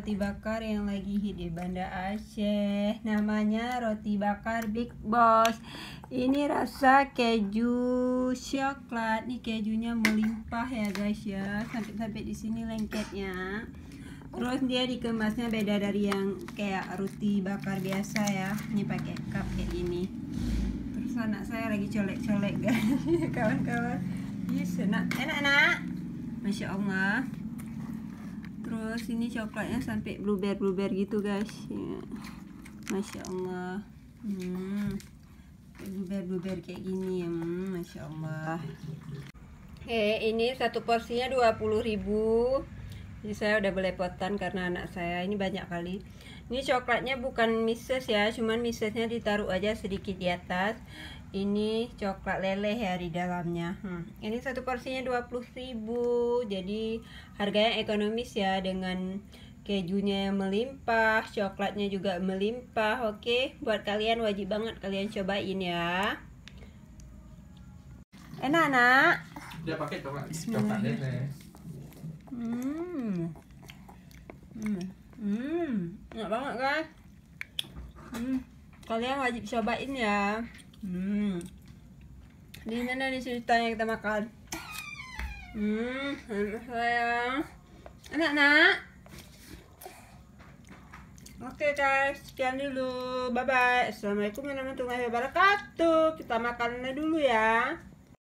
roti bakar yang lagi hit di Banda Aceh. Namanya roti bakar Big Boss. Ini rasa keju coklat. Nih kejunya melimpah ya guys ya. Sampai di sini lengketnya. Terus dia dikemasnya beda dari yang kayak roti bakar biasa ya. Ini pakai cup kayak gini. Terus anak saya lagi colek-colek guys. Kawan-kawan. Yes, enak nak. Masya Allah. Terus ini coklatnya sampai blueberry gitu guys ya. Masya Allah. Blueberry kayak gini ya. Masya Allah. Ini satu porsinya 20.000. Jadi saya udah belepotan karena anak saya ini banyak kali. Ini coklatnya bukan mises ya, cuman misesnya ditaruh aja sedikit di atas. Ini coklat leleh ya di dalamnya. Ini satu porsinya 20.000. Jadi harganya ekonomis ya, dengan kejunya yang melimpah, coklatnya juga melimpah. Oke, buat kalian wajib banget kalian cobain ya. Enak nak? Dia pakai coklat leleh. Enak banget guys. Kalian wajib cobain ya. Di mana nih ceritanya kita makan? Enak sayang. Enak nak? Oke guys, sekian dulu. Bye bye. Assalamualaikum warahmatullahi wabarakatuh. Kita makannya dulu ya.